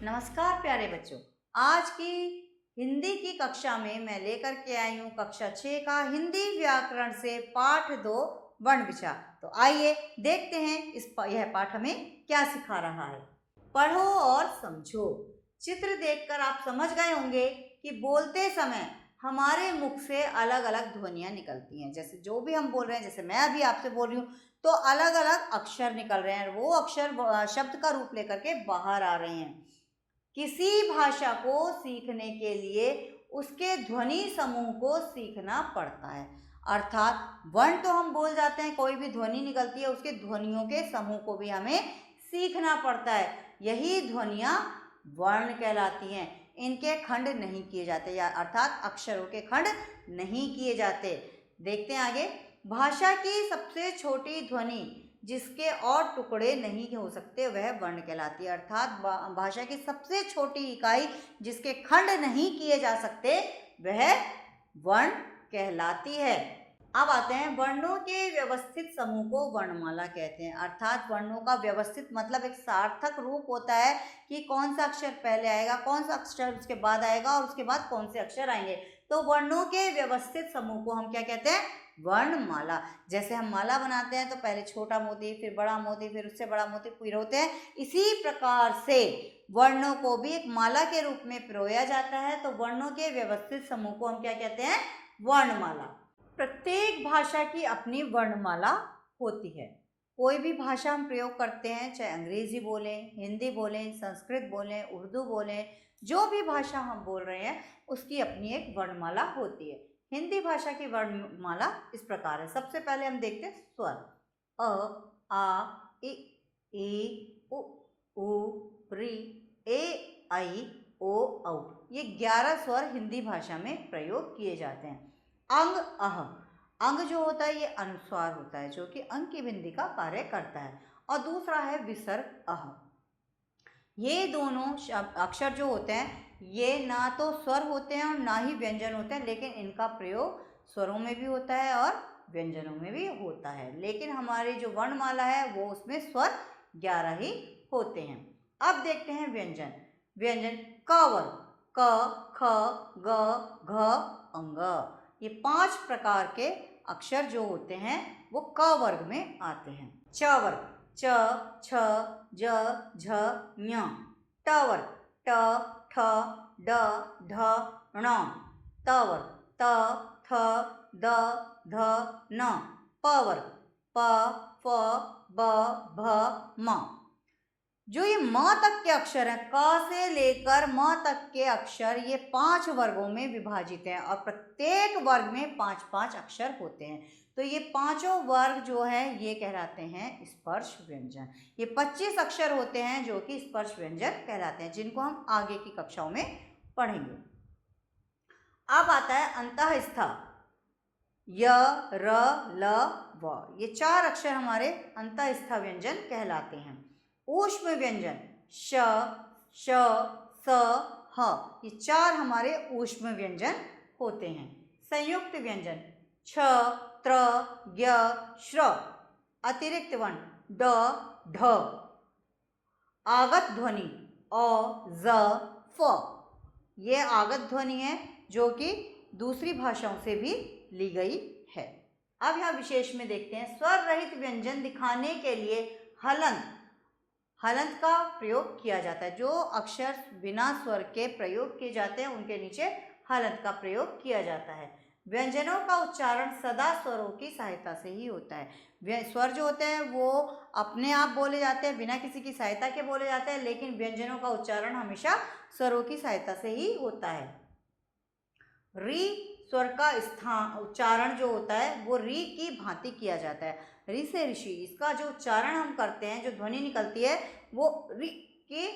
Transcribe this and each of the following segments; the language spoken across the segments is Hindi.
नमस्कार प्यारे बच्चों। आज की हिंदी की कक्षा में मैं लेकर के आई हूँ कक्षा 6 का हिंदी व्याकरण से पाठ 2 वर्ण विचार। तो आइए देखते हैं यह पाठ हमें क्या सिखा रहा है। पढ़ो और समझो। चित्र देखकर आप समझ गए होंगे कि बोलते समय हमारे मुख से अलग अलग ध्वनियां निकलती हैं। जैसे जो भी हम बोल रहे हैं, जैसे मैं अभी आपसे बोल रही हूँ, तो अलग अलग अक्षर निकल रहे हैं। वो अक्षर शब्द का रूप लेकर के बाहर आ रहे हैं। किसी भाषा को सीखने के लिए उसके ध्वनि समूह को सीखना पड़ता है। अर्थात वर्ण तो हम बोल जाते हैं, कोई भी ध्वनि निकलती है उसके ध्वनियों के समूह को भी हमें सीखना पड़ता है। यही ध्वनियाँ वर्ण कहलाती हैं। इनके खंड नहीं किए जाते, या अर्थात अक्षरों के खंड नहीं किए जाते। देखते हैं आगे। भाषा की सबसे छोटी ध्वनि जिसके और टुकड़े नहीं हो सकते वह वर्ण कहलाती है। अर्थात भाषा की सबसे छोटी इकाई जिसके खंड नहीं किए जा सकते वह वर्ण कहलाती है। अब आते हैं वर्णों के व्यवस्थित समूह को वर्णमाला कहते हैं। अर्थात वर्णों का व्यवस्थित मतलब एक सार्थक रूप होता है कि कौन सा अक्षर पहले आएगा, कौन सा अक्षर उसके बाद आएगा और उसके बाद कौन से अक्षर आएंगे। तो वर्णों के व्यवस्थित समूह को हम क्या कहते हैं? वर्णमाला। जैसे हम माला बनाते हैं तो पहले छोटा मोती, फिर बड़ा मोती, फिर उससे बड़ा मोती पिरोते हैं। इसी प्रकार से वर्णों को भी एक माला के रूप में पिरोया जाता है। तो वर्णों के व्यवस्थित समूह को हम क्या कहते हैं? वर्णमाला। प्रत्येक भाषा की अपनी वर्णमाला होती है। कोई भी भाषा हम प्रयोग करते हैं, चाहे अंग्रेजी बोलें, हिंदी बोलें, संस्कृत बोलें, उर्दू बोलें, जो भी भाषा हम बोल रहे हैं उसकी अपनी एक वर्णमाला होती है। हिंदी भाषा की वर्णमाला इस प्रकार है। सबसे पहले हम देखते हैं स्वर। अ, आ, ई, उ, ऋ, ए, ऐ, ओ, औ। ये 11 स्वर हिंदी भाषा में प्रयोग किए जाते हैं। अंग, अह। अंग जो होता है ये अनुस्वार होता है, जो कि अंग की बिंदी का कार्य करता है। और दूसरा है विसर्ग, अह। ये दोनों अक्षर जो होते हैं ये ना तो स्वर होते हैं और ना ही व्यंजन होते हैं, लेकिन इनका प्रयोग स्वरों में भी होता है और व्यंजनों में भी होता है। लेकिन हमारी जो वर्णमाला है वो उसमें स्वर 11 ही होते हैं। अब देखते हैं व्यंजन। व्यंजन क वर्ग, क, ख, ग, घ, अंग। ये 5 प्रकार के अक्षर जो होते हैं वो क वर्ग में आते हैं। च वर्ग, च, छ, ज, झ, ञ। ट वर्ग, ट, ठ, ड, ढ, ण। त वर्ग, त, थ, द, ध, न। प वर्ग, प, फ, ब, भ, म। जो ये म तक के अक्षर हैं, क से लेकर म तक के अक्षर, ये 5 वर्गों में विभाजित हैं और प्रत्येक वर्ग में 5-5 अक्षर होते हैं। तो ये पांचों वर्ग जो है ये कहलाते हैं स्पर्श व्यंजन। ये 25 अक्षर होते हैं जो कि स्पर्श व्यंजन कहलाते हैं, जिनको हम आगे की कक्षाओं में पढ़ेंगे। अब आता है अंतःस्थ, य, र, ल, व। ये 4 अक्षर हमारे अंतःस्थ व्यंजन कहलाते हैं। ऊष्म व्यंजन श, श, स, ह, ये 4 हमारे ऊष्म व्यंजन होते हैं। संयुक्त व्यंजन छ, त्र, ज्ञ, श्र। अतिरिक्त वर्ण ड, ढ। आगत ध्वनि अ, ज, फ। ये आगत ध्वनि है जो कि दूसरी भाषाओं से भी ली गई है। अब यहाँ विशेष में देखते हैं स्वर रहित व्यंजन दिखाने के लिए हलंत का प्रयोग किया जाता है। जो अक्षर बिना स्वर के प्रयोग किए जाते हैं उनके नीचे हलंत का प्रयोग किया जाता है। व्यंजनों का उच्चारण सदा स्वरों की सहायता से ही होता है। स्वर जो होते हैं वो अपने आप बोले जाते हैं, बिना किसी की सहायता के बोले जाते हैं, लेकिन व्यंजनों का उच्चारण हमेशा स्वरों की सहायता से ही होता है। री स्वर का स्थान उच्चारण जो होता है वो री की भांति किया जाता है। री से ऋषि, इसका जो उच्चारण हम करते हैं, जो ध्वनि निकलती है वो री की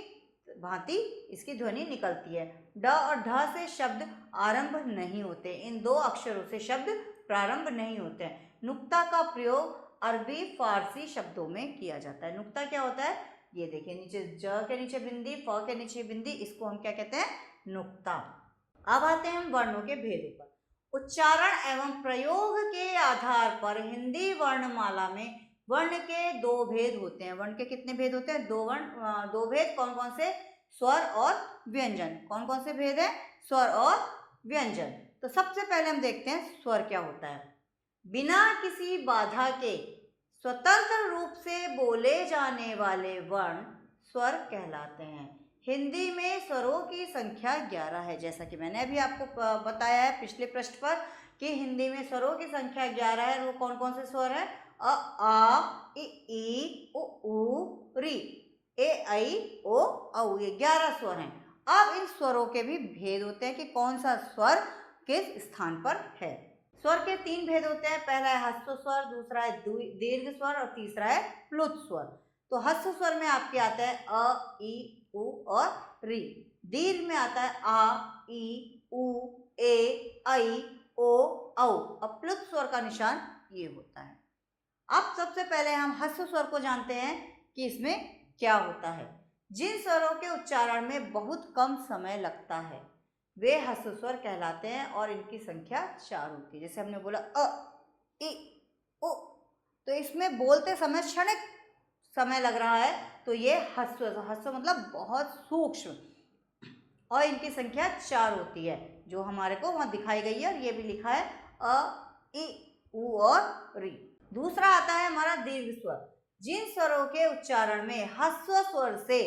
भांति इसकी ध्वनि निकलती है। ड और ढ से शब्द आरंभ नहीं होते, इन 2 अक्षरों से शब्द प्रारंभ नहीं होते हैं। नुक्ता का प्रयोग अरबी फारसी शब्दों में किया जाता है। नुक्ता क्या होता है? ये देखिए, नीचे ज के नीचे बिंदी, फ के नीचे बिंदी, इसको हम क्या कहते हैं? नुक्ता। अब आते हैं हम वर्णों के भेदों पर। उच्चारण एवं प्रयोग के आधार पर हिंदी वर्णमाला में वर्ण के 2 भेद होते हैं। वर्ण के कितने भेद होते हैं? 2 भेद। कौन कौन से? स्वर और व्यंजन। कौन कौन से भेद हैं? स्वर और व्यंजन। तो सबसे पहले हम देखते हैं स्वर क्या होता है। बिना किसी बाधा के स्वतंत्र रूप से बोले जाने वाले वर्ण स्वर कहलाते हैं। हिंदी में स्वरों की संख्या 11 है, जैसा कि मैंने अभी आपको बताया है पिछले पृष्ठ पर कि हिंदी में स्वरों की संख्या 11 है। वो कौन कौन से स्वर है? अ, आ, ई, उ, री, ए, ऐ, ओ, औ, ये 11 स्वर हैं। अब इन स्वरों के भी भेद होते हैं कि कौन सा स्वर किस स्थान पर है। स्वर के 3 भेद होते हैं। पहला है ह्रस्व स्वर, दूसरा है दीर्घ स्वर और तीसरा है प्लुत स्वर। तो ह्रस्व स्वर में आपके आता है अ, ई, उ और री। दीर्घ में आता है आ, ई, उ, ए, ऐ, ओ, औ। अब प्लुत स्वर का निशान ये होता है। अब सबसे पहले हम ह्रस्व स्वर को जानते हैं कि इसमें क्या होता है। जिन स्वरों के उच्चारण में बहुत कम समय लगता है वे ह्रस्व स्वर कहलाते हैं और इनकी संख्या 4 होती है। जैसे हमने बोला अ, इ, उ, तो इसमें बोलते समय क्षणिक समय लग रहा है, तो ये ह्रस्व मतलब बहुत सूक्ष्म, और इनकी संख्या 4 होती है जो हमारे को वहां दिखाई गई है। और ये भी लिखा है अ, इ, उ और री। दूसरा आता है हमारा दीर्घ स्वर। जिन स्वरों के उच्चारण में ह्रस्व स्वर से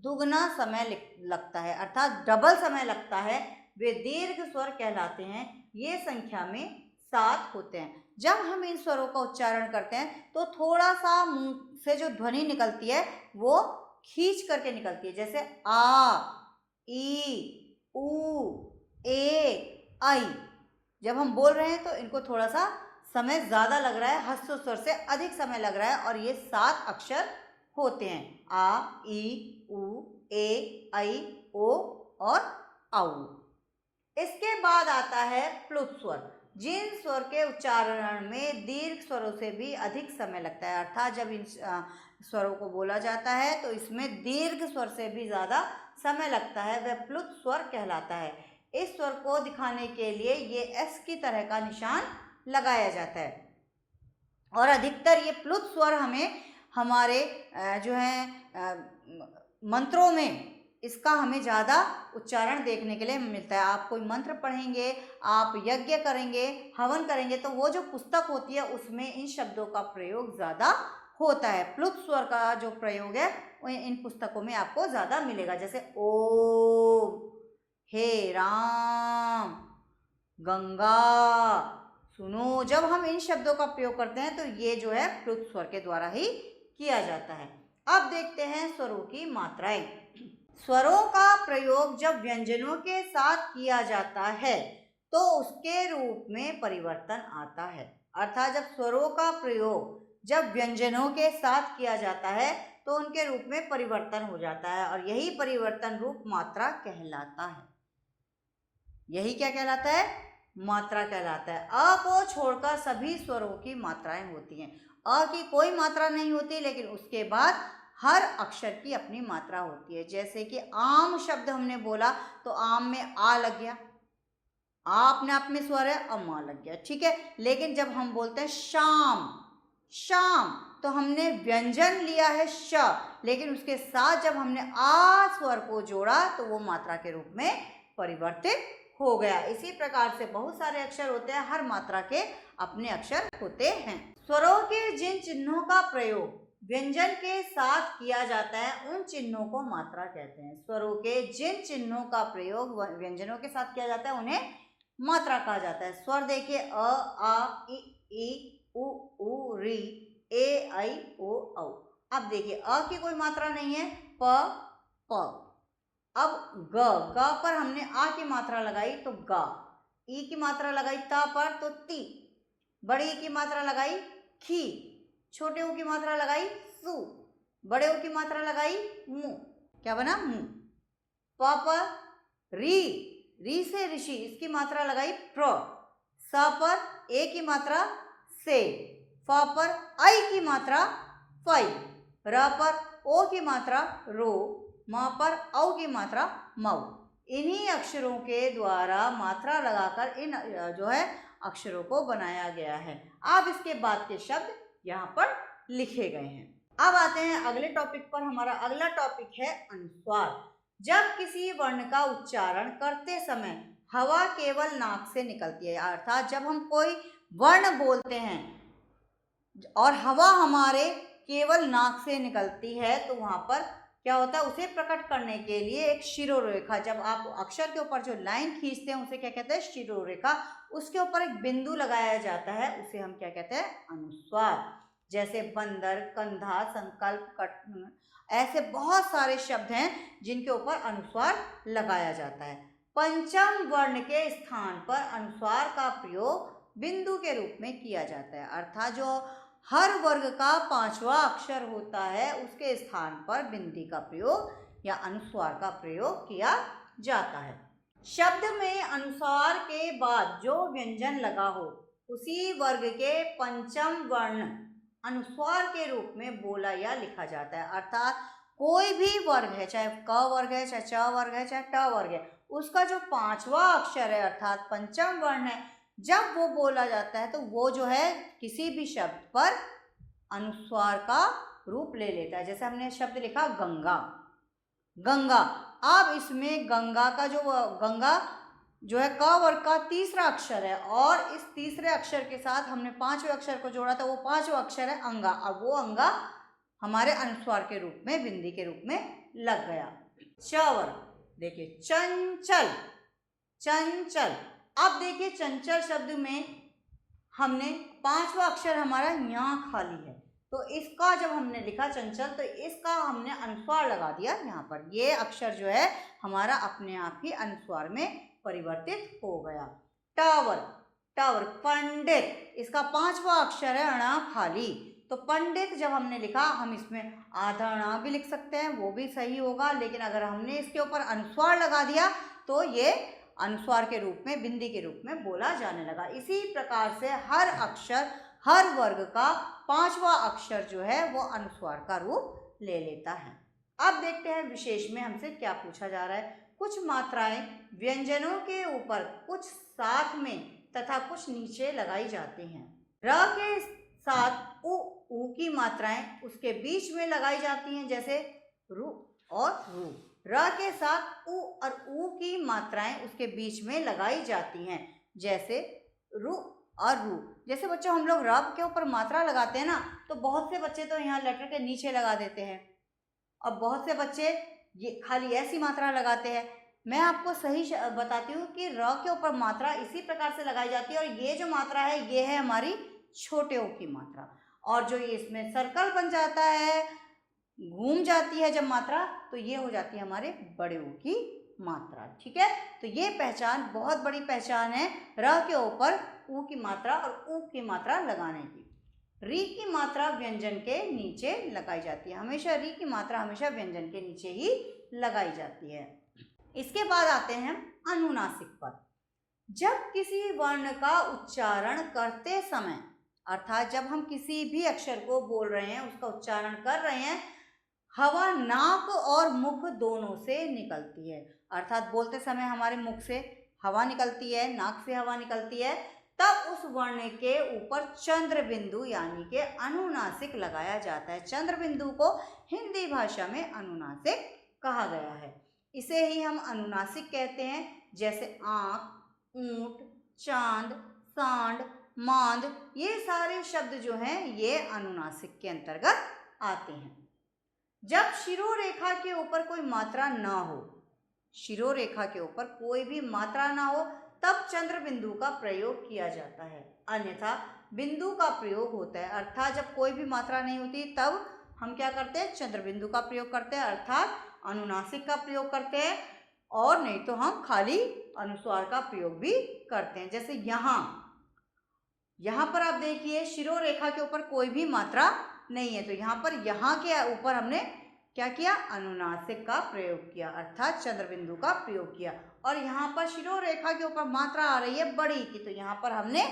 दुगना समय लगता है, अर्थात डबल समय लगता है, वे दीर्घ स्वर कहलाते हैं। ये संख्या में 7 होते हैं। जब हम इन स्वरों का उच्चारण करते हैं तो थोड़ा सा मुंह से जो ध्वनि निकलती है वो खींच करके निकलती है। जैसे आ, ई, उ, ए, ऐ। जब हम बोल रहे हैं तो इनको थोड़ा सा समय ज्यादा लग रहा है, ह्रस्व स्वर से अधिक समय लग रहा है, और ये 7 अक्षर होते हैं आ, ई, उ, ए, ऐ, ओ और औ। इसके बाद आता है प्लुत स्वर। जिन स्वर के उच्चारण में दीर्घ स्वरों से भी अधिक समय लगता है, अर्थात जब इन स्वरों को बोला जाता है तो इसमें दीर्घ स्वर से भी ज्यादा समय लगता है, वह प्लुत स्वर कहलाता है। इस स्वर को दिखाने के लिए ये एस की तरह का निशान लगाया जाता है। और अधिकतर ये प्लुत स्वर हमें हमारे जो है मंत्रों में इसका हमें ज़्यादा उच्चारण देखने के लिए मिलता है। आप कोई मंत्र पढ़ेंगे, आप यज्ञ करेंगे, हवन करेंगे, तो वो जो पुस्तक होती है उसमें इन शब्दों का प्रयोग ज़्यादा होता है। प्लुत स्वर का जो प्रयोग है वो इन पुस्तकों में आपको ज़्यादा मिलेगा। जैसे ओम, हे राम, गंगा, सुनो। जब हम इन शब्दों का प्रयोग करते हैं तो ये जो है प्लुत स्वर के द्वारा ही किया जाता है। अब देखते हैं स्वरों की मात्राएं। स्वरों का प्रयोग जब व्यंजनों के साथ किया जाता है तो उसके रूप में परिवर्तन आता है। अर्थात जब स्वरों का प्रयोग जब व्यंजनों के साथ किया जाता है तो उनके रूप में परिवर्तन हो जाता है, और यही परिवर्तन रूप मात्रा कहलाता है। यही क्या कहलाता है? मात्रा कहलाता है। अ को छोड़कर सभी स्वरों की मात्राएं होती हैं। अ की कोई मात्रा नहीं होती, लेकिन उसके बाद हर अक्षर की अपनी मात्रा होती है। जैसे कि आम शब्द हमने बोला तो आम में आ लग गया, आ अपने आप में स्वर है, अम्मा लग गया, ठीक है। लेकिन जब हम बोलते हैं शाम, शाम, तो हमने व्यंजन लिया है श, लेकिन उसके साथ जब हमने आ स्वर को जोड़ा तो वो मात्रा के रूप में परिवर्तित हो गया। इसी प्रकार से बहुत सारे अक्षर होते हैं, हर मात्रा के अपने अक्षर होते हैं। स्वरों के जिन चिन्हों का प्रयोग व्यंजन के साथ किया जाता है उन चिन्हों को मात्रा कहते हैं। स्वरों के जिन चिन्हों का प्रयोग व्यंजनों के साथ किया जाता है उन्हें मात्रा कहा जाता है। स्वर देखिए अ, आ, ई, उ, री, ए, ऐ, ओ, औ। अब देखिए अ की कोई मात्रा नहीं है, प, प। अब ग पर हमने आ की मात्रा लगाई तो गा, ई की मात्रा लगाई ता पर तो ती, बड़ी ई की मात्रा लगाई खी, छोटे ऊ की मात्रा लगाई सु, बड़े ऊ की मात्रा लगाई मु, क्या बना मु। प पर री, री से ऋषि, इसकी मात्रा लगाई प्र। स पर ए की मात्रा से, फ पर ऐ की मात्रा फै, र पर ओ की मात्रा रो, म पर औ की मात्रा मऊ। इन्हीं अक्षरों के द्वारा मात्रा लगाकर इन जो है अक्षरों को बनाया गया है। अब इसके बाद के शब्द यहाँ पर लिखे गए हैं। अब आते हैं अगले टॉपिक पर। हमारा अगला टॉपिक है अनुस्वार। जब किसी वर्ण का उच्चारण करते समय हवा केवल नाक से निकलती है, अर्थात जब हम कोई वर्ण बोलते हैं और हवा हमारे केवल नाक से निकलती है तो वहां पर क्या होता है, उसे प्रकट करने के लिए एक शिरोरेखा, जब आप अक्षर के ऊपर जो लाइन खींचते हैं उसे क्या कहते हैं, शिरोरेखा, उसके ऊपर एक बिंदु लगाया जाता है, उसे हम क्या कहते हैं, अनुस्वार। जैसे बंदर, कंधा, संकल्प, कट, ऐसे बहुत सारे शब्द हैं जिनके ऊपर अनुस्वार लगाया जाता है। पंचम वर्ण के स्थान पर अनुस्वार का प्रयोग बिंदु के रूप में किया जाता है, अर्थात जो हर वर्ग का पांचवा अक्षर होता है उसके स्थान पर बिंदी का प्रयोग या अनुस्वार का प्रयोग किया जाता है। शब्द में अनुस्वार के बाद जो व्यंजन लगा हो उसी वर्ग के पंचम वर्ण अनुस्वार के रूप में बोला या लिखा जाता है, अर्थात कोई भी वर्ग है, चाहे क वर्ग है, चाहे च वर्ग है, चाहे ट वर्ग है, उसका जो पांचवा अक्षर है अर्थात पंचम वर्ण है, जब वो बोला जाता है तो वो जो है किसी भी शब्द पर अनुस्वार का रूप ले लेता है। जैसे हमने शब्द लिखा गंगा, गंगा, अब इसमें गंगा का जो गंगा जो है क वर्ग का तीसरा अक्षर है और इस तीसरे अक्षर के साथ हमने पांचवें अक्षर को जोड़ा था, वो पांचवा अक्षर है अंगा, अब वो अंगा हमारे अनुस्वार के रूप में, बिंदी के रूप में लग गया। च वर्ग, देखिए चंचल, चंचल, अब देखिए चंचल शब्द में हमने पांचवा अक्षर हमारा यहाँ खाली है, तो इसका जब हमने लिखा चंचल तो इसका हमने अनुस्वार लगा दिया यहाँ पर, ये अक्षर जो है हमारा अपने आप ही अनुस्वार में परिवर्तित हो गया। टावर, टावर, पंडित, इसका पांचवा अक्षर है अणा खाली, तो पंडित जब हमने लिखा हम इसमें आधा अणा भी लिख सकते हैं, वो भी सही होगा, लेकिन अगर हमने इसके ऊपर अनुस्वार लगा दिया तो ये अनुस्वार के रूप में, बिंदी के रूप में बोला जाने लगा। इसी प्रकार से हर अक्षर, हर वर्ग का पांचवा अक्षर जो है वो अनुस्वार का रूप ले लेता है। अब देखते हैं विशेष में हमसे क्या पूछा जा रहा है। कुछ मात्राएं व्यंजनों के ऊपर कुछ साथ में तथा कुछ नीचे लगाई जाती हैं। र के साथ उ की मात्राएं उसके बीच में लगाई जाती हैं, जैसे रु और रू। र के साथ उ और ऊ की मात्राएं उसके बीच में लगाई जाती हैं, जैसे रु और रू। जैसे बच्चों हम लोग रब के ऊपर मात्रा लगाते हैं ना, तो बहुत से बच्चे तो यहाँ लेटर के नीचे लगा देते हैं और बहुत से बच्चे ये खाली ऐसी मात्रा लगाते हैं। मैं आपको सही बताती हूँ कि र के ऊपर मात्रा इसी प्रकार से लगाई जाती है और ये जो मात्रा है ये है हमारी छोटे ओ की मात्रा, और जो ये इसमें सर्कल बन जाता है, घूम जाती है जब मात्रा, तो ये हो जाती है हमारे बड़े ओ की मात्रा। ठीक है, तो ये पहचान बहुत बड़ी पहचान है र के ऊपर ऊ की मात्रा और ऊ की मात्रा लगाने की। री की मात्रा व्यंजन के नीचे लगाई जाती है, हमेशा री की मात्रा हमेशा व्यंजन के नीचे ही लगाई जाती है। इसके बाद आते हैं अनुनासिक पर। जब किसी वर्ण का उच्चारण करते समय, अर्थात जब हम किसी भी अक्षर को बोल रहे हैं, उसका उच्चारण कर रहे हैं, हवा नाक और मुख दोनों से निकलती है, अर्थात बोलते समय हमारे मुख से हवा निकलती है, नाक से हवा निकलती है, तब उस वर्ण के ऊपर चंद्र बिंदु यानी कि अनुनासिक लगाया जाता है। चंद्र बिंदु को हिंदी भाषा में अनुनासिक कहा गया है, इसे ही हम अनुनासिक कहते हैं। जैसे आँख, ऊंट, चांद, सांड, मांद, ये सारे शब्द जो हैं ये अनुनासिक के अंतर्गत आते हैं। जब शिरोरेखा के ऊपर कोई मात्रा ना हो, शिरोरेखा के ऊपर कोई भी मात्रा ना हो, तब चंद्र बिंदु का प्रयोग किया जाता है, अन्यथा बिंदु का प्रयोग होता है। अर्थात जब कोई भी मात्रा नहीं होती तब हम क्या करते हैं, चंद्र बिंदु का प्रयोग करते हैं, अर्थात अनुनासिक का प्रयोग करते हैं, और नहीं तो हम खाली अनुस्वार का प्रयोग भी करते हैं। जैसे यहाँ पर आप देखिए शिरोरेखा के ऊपर कोई भी मात्रा नहीं है, तो यहाँ पर यहाँ के ऊपर हमने क्या किया, अनुनासिक का प्रयोग किया, अर्थात चंद्र बिंदु का प्रयोग किया। और यहाँ पर शिरोरेखा के ऊपर मात्रा आ रही है बड़ी की, तो यहाँ पर हमने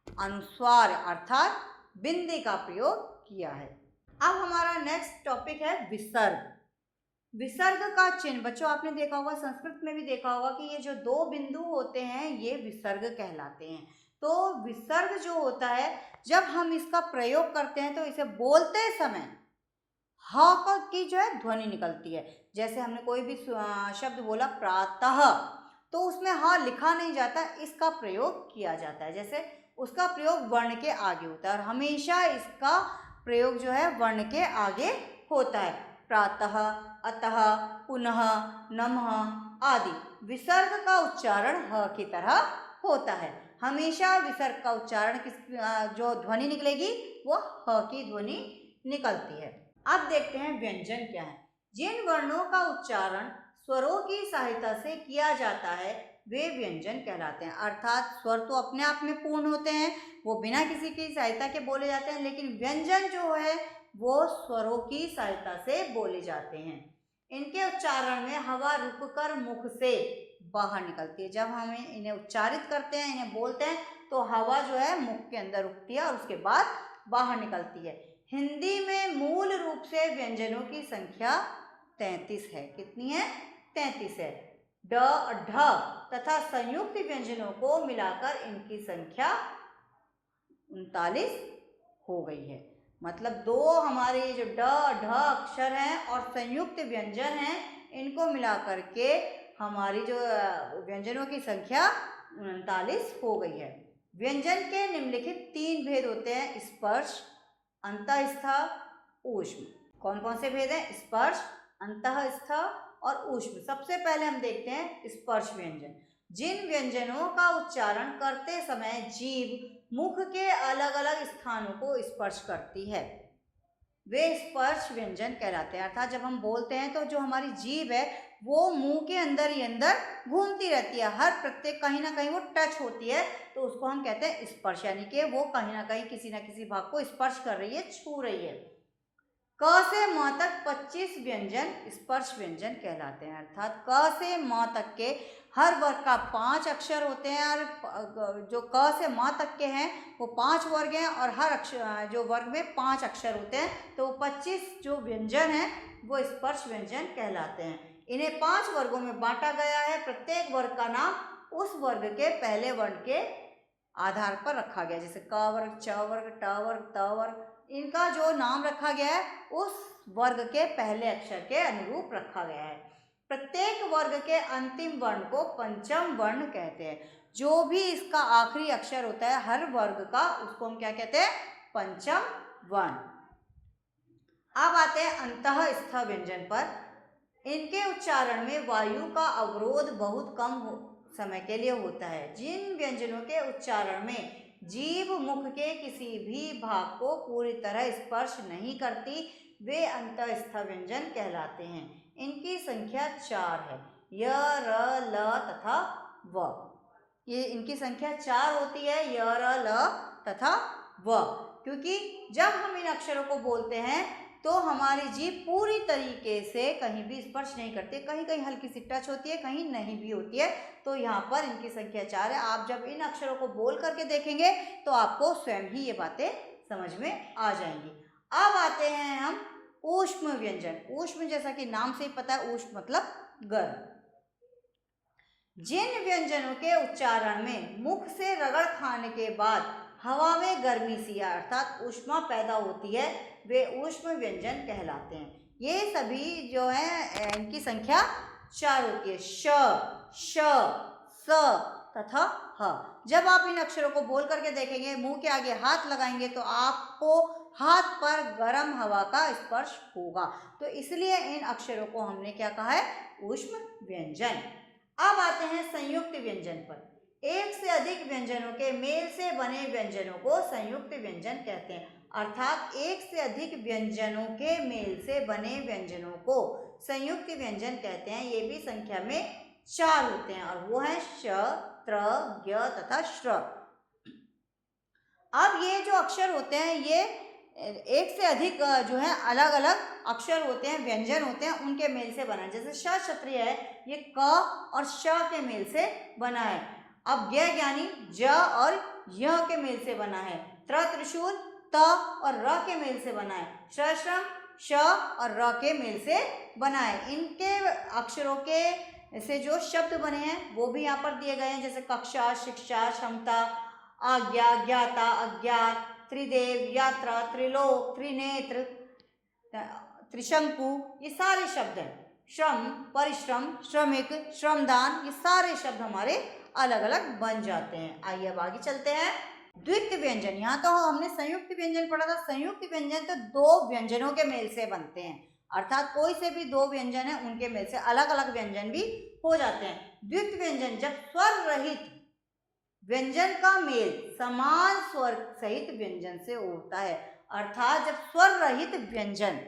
अनुस्वार अर्थात बिंदी का प्रयोग किया है। अब हमारा नेक्स्ट टॉपिक है विसर्ग। विसर्ग का चिन्ह, बच्चों आपने देखा होगा, संस्कृत में भी देखा होगा कि ये जो दो बिंदु होते हैं ये विसर्ग कहलाते हैं। तो विसर्ग जो होता है, जब हम इसका प्रयोग करते हैं तो इसे बोलते समय ह का की जो है ध्वनि निकलती है। जैसे हमने कोई भी शब्द बोला प्रातः, तो उसमें ह लिखा नहीं जाता, इसका प्रयोग किया जाता है। जैसे उसका प्रयोग वर्ण के आगे होता है और हमेशा इसका प्रयोग जो है वर्ण के आगे होता है। प्रातः, अतः, पुनः, नमः आदि विसर्ग का उच्चारण ह की तरह होता है। हमेशा विसर्ग का उच्चारण जो ध्वनि निकलेगी वो ह की ध्वनि निकलती है। अब देखते हैं व्यंजन क्या है। जिन वर्णों का उच्चारण स्वरों की सहायता से किया जाता है वे व्यंजन कहलाते हैं। अर्थात स्वर तो अपने आप में पूर्ण होते हैं, वो बिना किसी की सहायता के बोले जाते हैं, लेकिन व्यंजन जो है वो स्वरों की सहायता से बोले जाते हैं। इनके उच्चारण में हवा रुककर मुख से बाहर निकलती है। जब हम इन्हें उच्चारित करते हैं, इन्हें बोलते हैं, तो हवा जो है मुख के अंदर रुकती है और उसके बाद बाहर निकलती है। हिंदी में मूल रूप से व्यंजनों की संख्या 33 है। कितनी है? 33 है। ड, ढ तथा संयुक्त व्यंजनों को मिलाकर इनकी संख्या 39 हो गई है। मतलब दो हमारे जो ड, ढ अक्षर हैं और संयुक्त व्यंजन हैं, इनको मिलाकर के हमारी जो व्यंजनों की संख्या 39 हो गई है। व्यंजन के निम्नलिखित 3 भेद होते हैं: स्पर्श, अंतःस्थ, ऊष्म। कौन कौन से भेद हैं? स्पर्श, अंतःस्थ और ऊष्म। सबसे पहले हम देखते हैं स्पर्श व्यंजन। जिन व्यंजनों का उच्चारण करते समय जीभ मुख के अलग अलग स्थानों को स्पर्श करती है वे स्पर्श व्यंजन कहलाते हैं। अर्थात जब हम बोलते हैं तो जो हमारी जीभ है वो मुंह के अंदर ही अंदर घूमती रहती है, हर प्रत्येक कहीं ना कहीं वो टच होती है, तो उसको हम कहते हैं स्पर्श, यानी कि वो कहीं ना कहीं किसी ना किसी भाग को स्पर्श कर रही है, छू रही है। क से म तक 25 व्यंजन स्पर्श व्यंजन कहलाते हैं। अर्थात क से म तक के हर वर्ग का 5 अक्षर होते हैं और जो क से म तक के हैं वो 5 वर्ग हैं और हर अक्षर जो वर्ग में 5 अक्षर होते हैं, तो 25 जो व्यंजन हैं वो स्पर्श व्यंजन कहलाते हैं। इन्हें 5 वर्गों में बांटा गया है। प्रत्येक वर्ग का नाम उस वर्ग के पहले वर्ण के आधार पर रखा गया, जैसे क वर्ग, च वर्ग, ट वर्ग, त वर्ग। इनका जो नाम रखा गया है उस वर्ग के पहले अक्षर के अनुरूप रखा गया है। प्रत्येक वर्ग के अंतिम वर्ण को पंचम वर्ण कहते हैं। जो भी इसका आखिरी अक्षर होता है हर वर्ग का, उसको हम क्या कहते हैं? पंचम वर्ण। अब आते हैं अंतःस्थ व्यंजन पर। इनके उच्चारण में वायु का अवरोध बहुत कम समय के लिए होता है। जिन व्यंजनों के उच्चारण में जीभ मुख के किसी भी भाग को पूरी तरह स्पर्श नहीं करती वे अंतःस्थ व्यंजन कहलाते हैं। इनकी संख्या 4 है: य, र, ल तथा व। ये इनकी संख्या 4 होती है, य, र, ल तथा व, क्योंकि जब हम इन अक्षरों को बोलते हैं तो हमारी जीभ पूरी तरीके से कहीं भी स्पर्श नहीं करती, कहीं कहीं हल्की सी टच होती है, कहीं नहीं भी होती है। तो यहाँ पर इनकी संख्या 4 है। आप जब इन अक्षरों को बोल करके देखेंगे तो आपको स्वयं ही ये बातें समझ में आ जाएंगी। अब आते हैं हम ऊष्म व्यंजन। ऊष्म जैसा कि नाम से ही पता है, ऊष्म मतलब गर्म। जिन व्यंजनों के उच्चारण में मुख से रगड़ खाने के बाद हवा में गर्मी सी अर्थात ऊष्मा पैदा होती है वे ऊष्म व्यंजन कहलाते हैं। ये सभी जो है इनकी संख्या 4 होती है: श, श, स तथा ह। जब आप इन अक्षरों को बोल करके देखेंगे, मुंह के आगे हाथ लगाएंगे तो आपको हाथ पर गर्म हवा का स्पर्श होगा, तो इसलिए इन अक्षरों को हमने क्या कहा है? ऊष्म व्यंजन। अब आते हैं संयुक्त व्यंजन पर। एक से अधिक व्यंजनों के मेल से बने व्यंजनों को संयुक्त व्यंजन कहते हैं। अर्थात एक से अधिक व्यंजनों के मेल से बने व्यंजनों को संयुक्त व्यंजन कहते हैं। ये भी संख्या में 4 होते हैं और वो है श, त्र, ज्ञ तथा श्र। अब ये जो अक्षर होते हैं ये एक से अधिक जो है अलग अलग अक्षर होते हैं, व्यंजन होते हैं, उनके मेल से बना है। जैसे श क्षत्रिय है, ये क और श के मेल से बना है। अब ज्ञ ज्ञानी ज और य के मेल से बना है। त्र त्रिशूल त और र के मेल से बना है। श्रम श और र के मेल से बना है। इनके अक्षरों के से जो शब्द बने हैं वो भी यहाँ पर दिए गए हैं, जैसे कक्षा, शिक्षा, क्षमता, आज्ञा, ज्ञाता, अज्ञात, त्रिदेव, यात्रा, त्रिलोक, त्रिनेत्र, त्रिशंकु, ये सारे शब्द हैं। श्रम, परिश्रम, श्रमिक, श्रमदान, ये सारे शब्द हमारे अलग अलग बन जाते हैं। आइए अब आगे चलते हैं। द्वित्व व्यंजन, यहाँ तो हमने संयुक्त व्यंजन पढ़ा था। संयुक्त व्यंजन तो दो व्यंजनों के मेल से बनते हैं, अर्थात कोई से भी दो व्यंजन है उनके मेल से अलग अलग व्यंजन भी हो जाते हैं। द्वित्व व्यंजन जब स्वर रहित व्यंजन का मेल समान स्वर सहित व्यंजन से होता है, अर्थात जब स्वर रहित व्यंजन,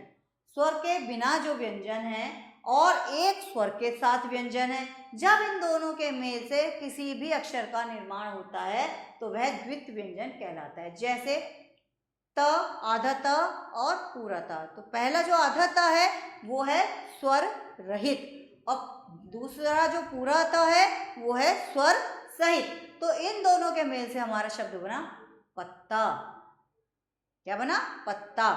स्वर के बिना जो व्यंजन है और एक स्वर के साथ व्यंजन है, जब इन दोनों के मेल से किसी भी अक्षर का निर्माण होता है तो वह द्वित्व व्यंजन कहलाता है। जैसे त, आधा त और पूरा त। तो पहला जो आधा त है वो है स्वर रहित और दूसरा जो पूरा त है वो है स्वर सहित। तो इन दोनों के मेल से हमारा शब्द बना पत्ता। क्या बना? पत्ता।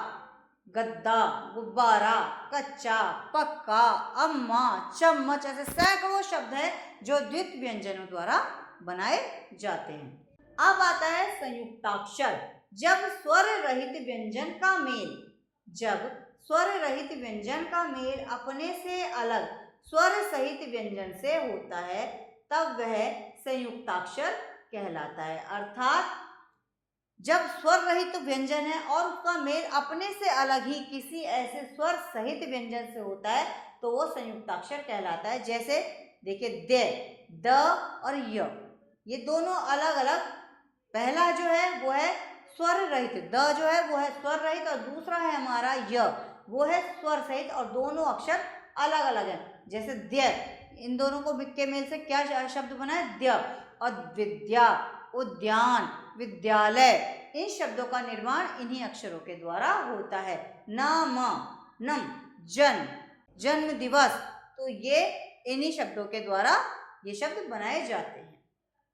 गद्दा, गुब्बारा, कच्चा, पक्का, अम्मा, चम्मच, ऐसे सैकड़ों शब्द हैं जो द्वित्व व्यंजनों द्वारा बनाए जाते हैं। अब आता है संयुक्ताक्षर। जब स्वर रहित व्यंजन का मेल, जब स्वर रहित व्यंजन का मेल अपने से अलग स्वर सहित व्यंजन से होता है तब वह संयुक्ताक्षर कहलाता है। अर्थात जब स्वर रहित व्यंजन है और उसका मेल अपने से अलग ही किसी ऐसे स्वर सहित व्यंजन से होता है तो वो संयुक्ताक्षर कहलाता है। जैसे देखिए द, द और य, ये दोनों अलग अलग, पहला जो है वो है स्वर रहित, द जो है वो है स्वर रहित और दूसरा है हमारा य, वो है स्वर सहित और दोनों अक्षर अलग अलग हैं। जैसे द्य, इन दोनों को के मेल से क्या शब्द बना है? द्य। और विद्या, उद्यान, विद्यालय, इन शब्दों का निर्माण इन्हीं अक्षरों के द्वारा होता है। नाम, नम, जन्म, जन्म दिवस, तो ये इन्हीं शब्दों के द्वारा ये शब्द बनाए जाते हैं।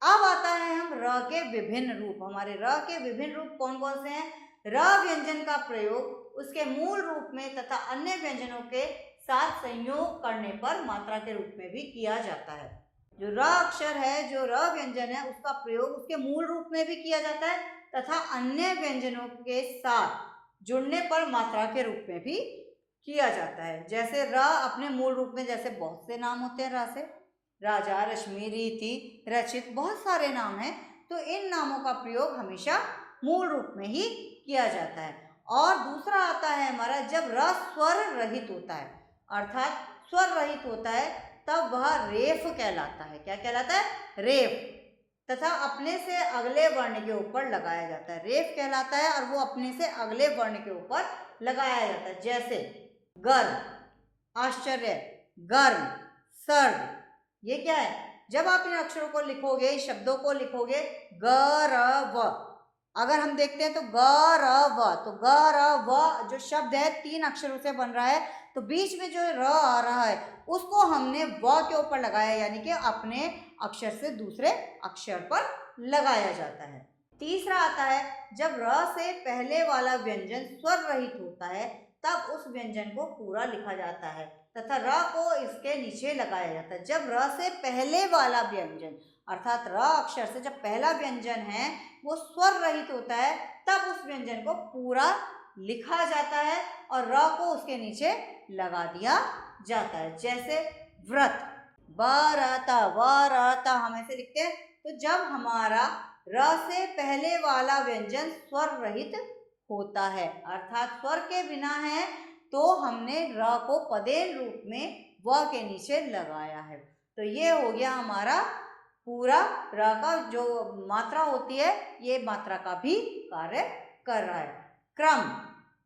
अब आता है हम र के विभिन्न रूप। हमारे र के विभिन्न रूप कौन कौन से हैं? र व्यंजन का प्रयोग उसके मूल रूप में तथा अन्य व्यंजनों के साथ संयोग करने पर मात्रा के रूप में भी किया जाता है। जो र अक्षर है, जो र व्यंजन है, उसका प्रयोग उसके मूल रूप में भी किया जाता है तथा अन्य व्यंजनों के साथ जुड़ने पर मात्रा के रूप में भी किया जाता है। जैसे र अपने मूल रूप में, जैसे बहुत से नाम होते हैं र से, राजा, रश्मि, रीति, रचित, बहुत सारे नाम हैं, तो इन नामों का प्रयोग हमेशा मूल रूप में ही किया जाता है। और दूसरा आता है हमारा जब र स्वर रहित होता है, अर्थात स्वर रहित होता है, तब वह रेफ कहलाता है। क्या कहलाता है? रेफ, तथा अपने से अगले वर्ण के ऊपर लगाया जाता है। रेफ कहलाता है और वो अपने से अगले वर्ण के ऊपर लगाया जाता है। जैसे गर्व, आश्चर्य, गर्म, सर्द, ये क्या है? जब आप इन अक्षरों को लिखोगे, इस शब्दों को लिखोगे गरव, अगर हम देखते हैं तो गरव, तो गरव जो शब्द है 3 अक्षरों से बन रहा है, तो बीच में जो र आ रहा है उसको हमने व के ऊपर लगाया, यानी कि अपने अक्षर से दूसरे अक्षर पर लगाया जाता है। तीसरा आता है जब र से पहले वाला व्यंजन स्वर रहित होता है तब उस व्यंजन को पूरा लिखा जाता है तथा र को इसके नीचे लगाया जाता है। जब र से पहले वाला व्यंजन, अर्थात र अक्षर से जब पहला व्यंजन है वो स्वर रहित होता है तब उस व्यंजन को पूरा लिखा जाता है और र को उसके नीचे लगा दिया जाता है। जैसे व्रत, बरता, वरता हम ऐसे लिखते हैं। तो जब हमारा र से पहले वाला व्यंजन स्वर रहित होता है, अर्थात स्वर के बिना है, तो हमने र को पदेन रूप में व के नीचे लगाया है। तो ये हो गया हमारा पूरा र का जो मात्रा होती है, ये मात्रा का भी कार्य कर रहा है। क्रम,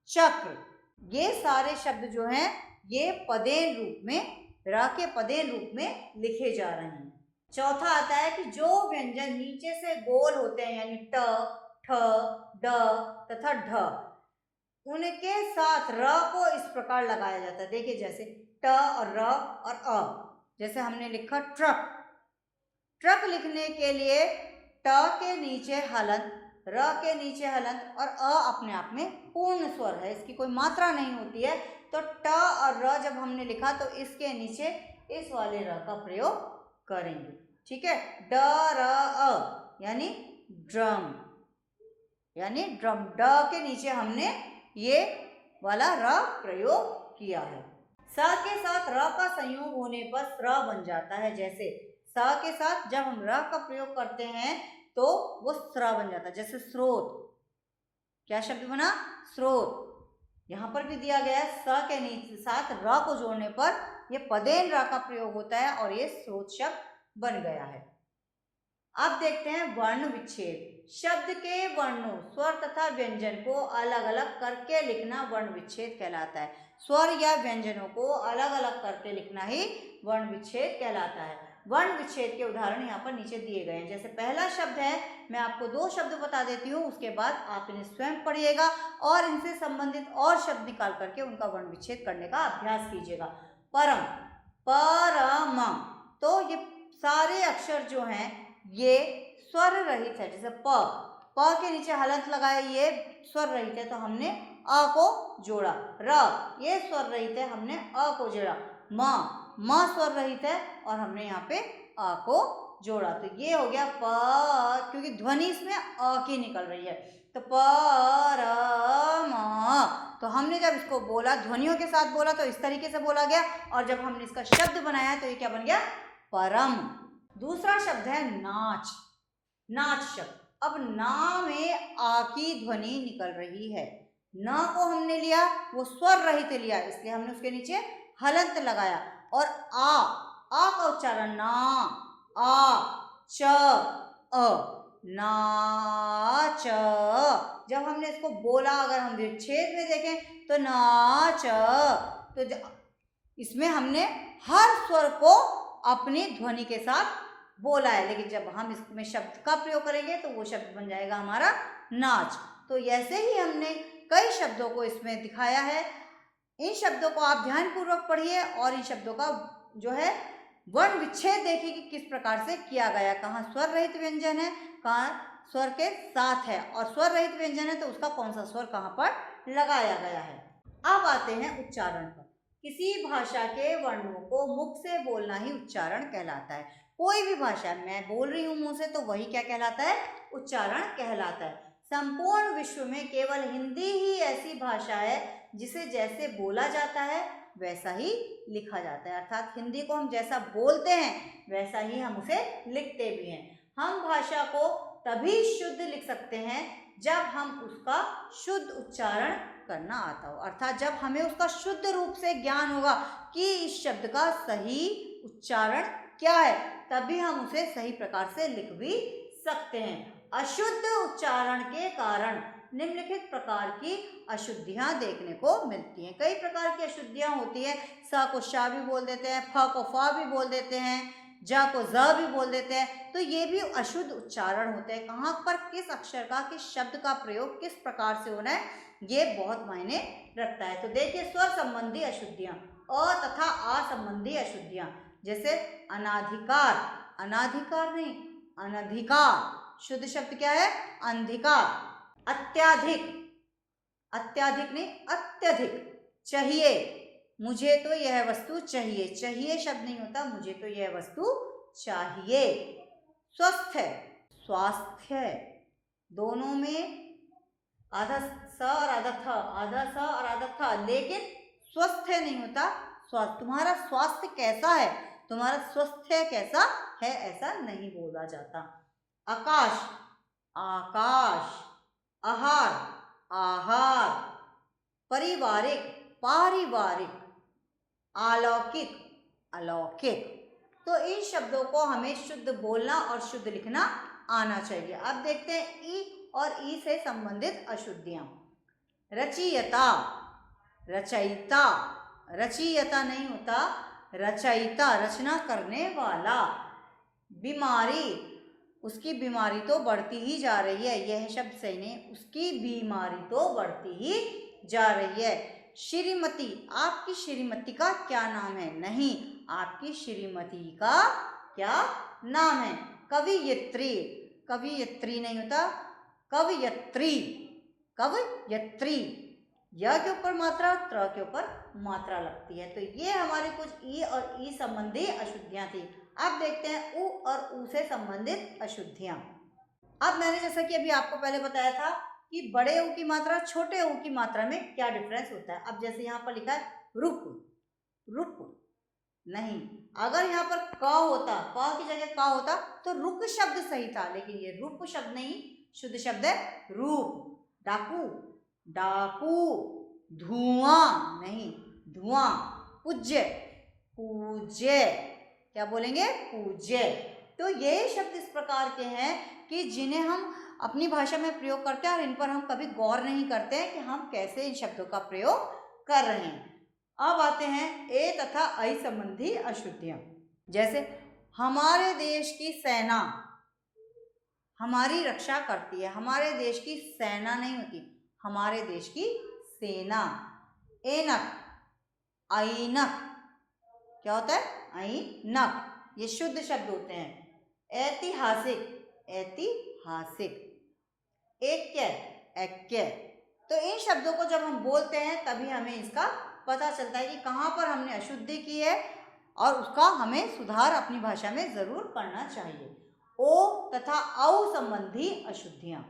चक्र, ये सारे शब्द जो हैं ये पदेन रूप में, र के पदेन रूप में लिखे जा रहे हैं। चौथा आता है कि जो व्यंजन नीचे से गोल होते हैं, यानी ट, ठ, ड तथा ढ, उनके साथ र को इस प्रकार लगाया जाता है। देखिए जैसे ट और र और अ, जैसे हमने लिखा ट्रक, ट्रक लिखने के लिए ट के नीचे हलंत, र के नीचे हलंत और अ अपने आप में पूर्ण स्वर है, इसकी कोई मात्रा नहीं होती है। तो ट और र जब हमने लिखा तो इसके नीचे इस वाले र का प्रयोग करेंगे। ठीक है, ड र अ यानी ड्रम, यानी ड्रम, ड के नीचे हमने ये वाला र प्रयोग किया है। स के साथ र का संयोग होने पर स्र बन जाता है। जैसे स के साथ जब हम र का प्रयोग करते हैं तो वो स्र बन जाता है। जैसे स्रोत, क्या शब्द बना? स्रोत। यहाँ पर भी दिया गया है स के साथ र को जोड़ने पर ये पदेन र का प्रयोग होता है और ये स्रोत शब्द बन गया है। अब देखते हैं वर्ण विच्छेद। शब्द के वर्णों, स्वर तथा व्यंजन को अलग अलग करके लिखना वर्ण विच्छेद कहलाता है। स्वर या व्यंजनों को अलग अलग करके लिखना ही वर्ण विच्छेद कहलाता है। वर्ण विच्छेद के उदाहरण यहाँ पर नीचे दिए गए हैं। जैसे पहला शब्द है, मैं आपको 2 शब्द बता देती हूँ, उसके बाद आप इन्हें स्वयं पढ़िएगा और इनसे संबंधित और शब्द निकाल करके उनका वर्ण विच्छेद करने का अभ्यास कीजिएगा। परम, परम, तो ये सारे अक्षर जो हैं ये स्वर रहित है। जैसे प के नीचे हलंत लगाए, ये स्वर रहित है तो हमने अ को जोड़ा। र, ये स्वर रहित है, हमने अ को जोड़ा। म स्वर रहित है और हमने यहाँ पे अ को जोड़ा। तो ये हो गया प, क्योंकि ध्वनि इसमें अ की निकल रही है, तो परम। तो हमने जब इसको बोला, ध्वनियों के साथ बोला तो इस तरीके से बोला गया, और जब हमने इसका शब्द बनाया तो ये क्या बन गया? परम। दूसरा शब्द है नाच। नाच शब्द। अब ना में आ की ध्वनि निकल रही है। न को हमने लिया, वो स्वर रहित लिया, इसलिए हमने उसके नीचे हलंत लगाया। और आ का उच्चारण ना, आ च अ, नाच। जब हमने इसको बोला, अगर हम विच्छेद में देखें तो नाच, तो इसमें हमने हर स्वर को अपनी ध्वनि के साथ बोला है, लेकिन जब हम इसमें शब्द का प्रयोग करेंगे तो वो शब्द बन जाएगा हमारा नाच। तो ऐसे ही हमने कई शब्दों को इसमें दिखाया है। इन शब्दों को आप ध्यानपूर्वक पढ़िए और इन शब्दों का जो है वर्ण विच्छेद देखिए कि किस प्रकार से किया गया। कहाँ स्वर रहित व्यंजन है, कहाँ स्वर के साथ है, और स्वर रहित व्यंजन है तो उसका कौन सा स्वर कहाँ पर लगाया गया है। अब आते हैं उच्चारण पर। किसी भाषा के वर्णों को मुख से बोलना ही उच्चारण कहलाता है। कोई भी भाषा, मैं बोल रही हूँ मुंह से, तो वही क्या कहलाता है? उच्चारण कहलाता है। संपूर्ण विश्व में केवल हिंदी ही ऐसी भाषा है जिसे जैसे बोला जाता है वैसा ही लिखा जाता है। अर्थात हिंदी को हम जैसा बोलते हैं वैसा ही हम उसे लिखते भी हैं। हम भाषा को तभी शुद्ध लिख सकते हैं जब हम उसका शुद्ध उच्चारण करना आता हो। अर्थात जब हमें उसका शुद्ध रूप से ज्ञान होगा कि इस शब्द का सही उच्चारण क्या है, तभी हम उसे सही प्रकार से लिख भी सकते हैं। अशुद्ध उच्चारण के कारण निम्नलिखित प्रकार की अशुद्धियां देखने को मिलती हैं। कई प्रकार की अशुद्धियां होती है। स को शा भी बोल देते हैं, फ को फा भी बोल देते हैं, ज को ज भी बोल देते हैं। तो ये भी अशुद्ध उच्चारण होते हैं। कहाँ पर किस अक्षर का, किस शब्द का प्रयोग किस प्रकार से होना है, ये बहुत मायने रखता है। तो देखिए, स्वर संबंधी अशुद्धियां, अ तथा आ संबंधी अशुद्धियां, जैसे अनाधिकार, अनाधिकार नहीं अनधिकार, शुद्ध शब्द क्या है? अंधिकार। अत्याधिक, अत्याधिक नहीं अत्यधिक। चाहिए, मुझे तो यह वस्तु चाहिए, चाहिए शब्द नहीं होता, मुझे तो यह वस्तु चाहिए। स्वस्थ, स्वास्थ्य, दोनों में आधा स और आधा थ, आधा स और आधा थ, लेकिन स्वस्थ नहीं होता, स्वास्थ्य। तुम्हारा स्वास्थ्य कैसा है, तुम्हारा स्वास्थ्य कैसा है, ऐसा नहीं बोला जाता। आकाश, आकाश। आहार, आहार। पारिवारिक, पारिवारिक। अलौकिक, अलौकिक। तो इन शब्दों को हमें शुद्ध बोलना और शुद्ध लिखना आना चाहिए। अब देखते हैं ई और ई से संबंधित अशुद्धियां। रचयिता, रचयिता, रचयिता नहीं होता, रचयिता, रचना करने वाला। बीमारी, उसकी बीमारी तो बढ़ती ही जा रही है, यह शब्द सही नहीं, उसकी बीमारी तो बढ़ती ही जा रही है। श्रीमती, आपकी श्रीमती का क्या नाम है? नहीं, आपकी श्रीमती का क्या नाम है? कवयित्री, कवयित्री नहीं होता, कवयित्री, कवयित्री। य के ऊपर मात्रा, त्र के ऊपर मात्रा लगती है। तो ये हमारी कुछ ई और ई संबंधी अशुद्धियां थी। अब देखते हैं उ और उ से संबंधित अशुद्धियां। अब मैंने जैसा कि अभी आपको पहले बताया था कि बड़े ऊ की मात्रा छोटे ऊ की मात्रा में क्या डिफरेंस होता है। अब जैसे यहाँ पर लिखा है रुक, रुक नहीं। अगर यहाँ पर क होता, क की जगह का होता तो रुक शब्द सही था, लेकिन ये रुक शब्द नहीं, शुद्ध शब्द है रूप। डाकू, डाकू। धुआं नहीं, धुआं। पूज्य, पूज्य। क्या बोलेंगे? पूज्य। तो ये शब्द इस प्रकार के हैं कि जिन्हें हम अपनी भाषा में प्रयोग करते हैं और इन पर हम कभी गौर नहीं करते हैं कि हम कैसे इन शब्दों का प्रयोग कर रहे हैं। अब आते हैं ए तथा ऐ संबंधी अशुद्धियां। जैसे हमारे देश की सेना हमारी रक्षा करती है, हमारे देश की सेना नहीं होती, हमारे देश की सेना। ऐनक, ऐनक। क्या होता है? ऐनक। ये शुद्ध शब्द होते हैं। ऐतिहासिक, ऐतिहासिक। ऐक्य, ऐक्य। तो इन शब्दों को जब हम बोलते हैं तभी हमें इसका पता चलता है कि कहाँ पर हमने अशुद्धि की है और उसका हमें सुधार अपनी भाषा में जरूर करना चाहिए। ओ तथा औ संबंधी अशुद्धियां।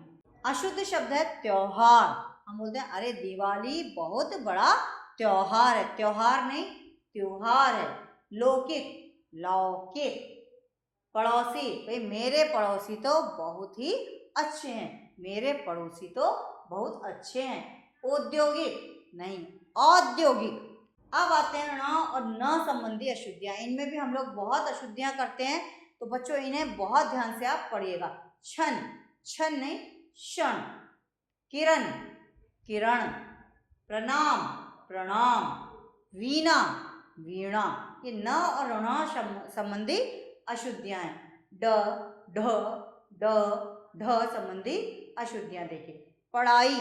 अशुद्ध शब्द है त्योहार। हम बोलते हैं अरे दिवाली बहुत बड़ा त्योहार है, त्योहार नहीं त्योहार है। लौकिक, लौकिक। पड़ोसी, भाई मेरे पड़ोसी तो बहुत ही अच्छे हैं, मेरे पड़ोसी तो बहुत अच्छे हैं। औद्योगिक नहीं, औद्योगिक। अब आते हैं ण और न संबंधी अशुद्धियां। इनमें भी हम लोग बहुत अशुद्धियां करते हैं, तो बच्चों इन्हें बहुत ध्यान से आप पढ़िएगा। क्षण, क्षण नहीं क्षण। किरण, किरण। प्रणाम, प्रणाम। वीणा, वीणा। ये न और ण संबंधी अशुद्धियां हैं। ड, ढ, ड, ढ संबंधी अशुद्धियां देखिए। पढ़ाई,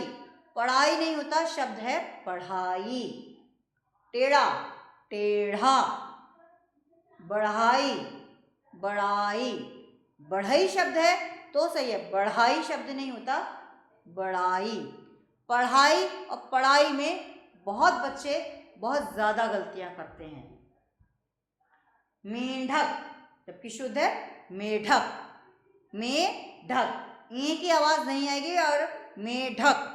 पढ़ाई नहीं होता, शब्द है पढ़ाई। टेढ़ा, टेढ़ा। बढ़ाई, बढ़ाई। बढ़ई शब्द है तो सही है, बढ़ाई शब्द नहीं होता, बढ़ाई। पढ़ाई और पढ़ाई में बहुत बच्चे बहुत ज्यादा गलतियां करते हैं। मेंढक, जबकि शुद्ध है मेढक। मेढक, ए की आवाज नहीं आएगी और मेढक।